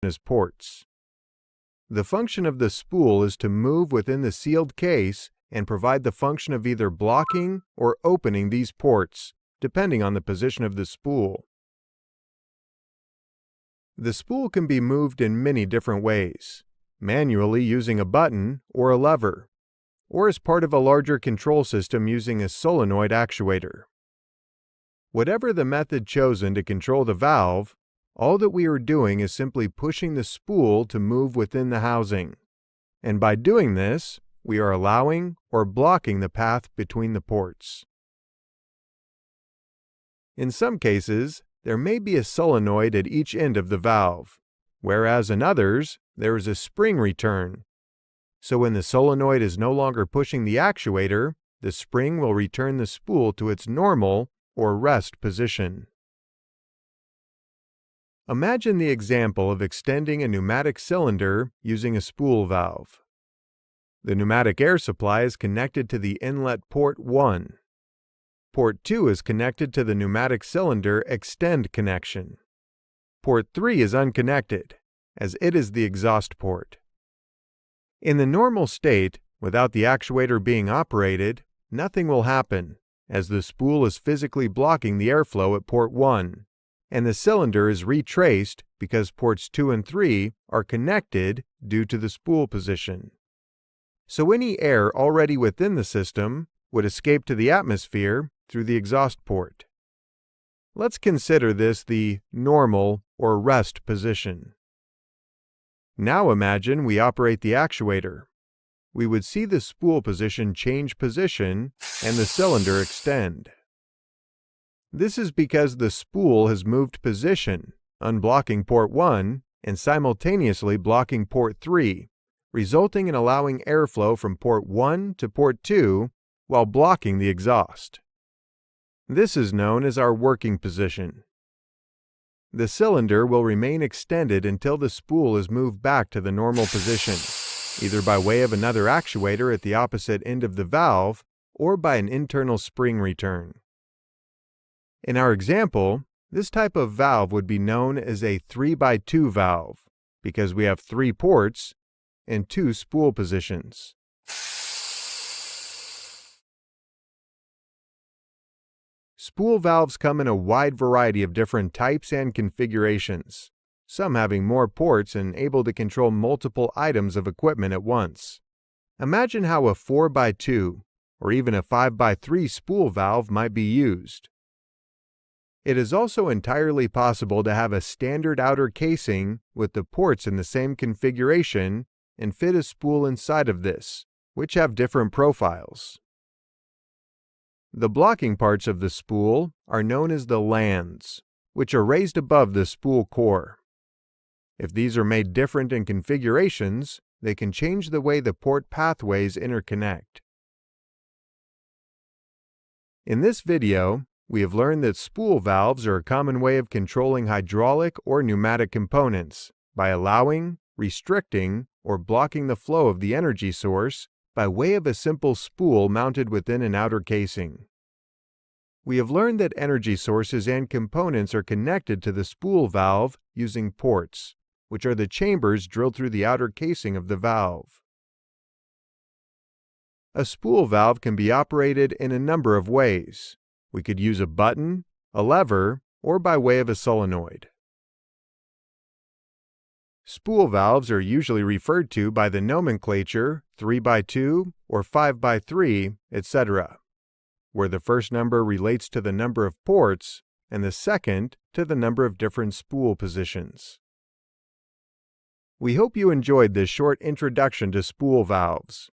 as ports. The function of the spool is to move within the sealed case and provide the function of either blocking or opening these ports, depending on the position of the spool. The spool can be moved in many different ways, manually using a button or a lever, or as part of a larger control system using a solenoid actuator. Whatever the method chosen to control the valve, all that we are doing is simply pushing the spool to move within the housing, and by doing this, we are allowing or blocking the path between the ports. In some cases, there may be a solenoid at each end of the valve, whereas in others, there is a spring return. So when the solenoid is no longer pushing the actuator, the spring will return the spool to its normal or rest position. Imagine the example of extending a pneumatic cylinder using a spool valve. The pneumatic air supply is connected to the inlet port 1. Port 2 is connected to the pneumatic cylinder extend connection. Port 3 is unconnected, as it is the exhaust port. In the normal state, without the actuator being operated, nothing will happen, as the spool is physically blocking the airflow at port 1, and the cylinder is retraced because ports 2 and 3 are connected due to the spool position. So any air already within the system would escape to the atmosphere through the exhaust port. Let's consider this the normal or rest position. Now imagine we operate the actuator. We would see the spool position change position and the cylinder extend. This is because the spool has moved position, unblocking port 1 and simultaneously blocking port 3, resulting in allowing airflow from port 1 to port 2 while blocking the exhaust. This is known as our working position. The cylinder will remain extended until the spool is moved back to the normal position, either by way of another actuator at the opposite end of the valve or by an internal spring return. In our example, this type of valve would be known as a 3x2 valve because we have 3 ports and 2 spool positions. Spool valves come in a wide variety of different types and configurations, some having more ports and able to control multiple items of equipment at once. Imagine how a 4x2 or even a 5x3 spool valve might be used. It is also entirely possible to have a standard outer casing with the ports in the same configuration and fit a spool inside of this, which have different profiles. The blocking parts of the spool are known as the lands, which are raised above the spool core. If these are made different in configurations, they can change the way the port pathways interconnect. In this video, we have learned that spool valves are a common way of controlling hydraulic or pneumatic components by allowing, restricting, or blocking the flow of the energy source by way of a simple spool mounted within an outer casing. We have learned that energy sources and components are connected to the spool valve using ports, which are the chambers drilled through the outer casing of the valve. A spool valve can be operated in a number of ways. We could use a button, a lever, or by way of a solenoid. Spool valves are usually referred to by the nomenclature 3x2 or 5x3, etc., where the first number relates to the number of ports and the second to the number of different spool positions. We hope you enjoyed this short introduction to spool valves.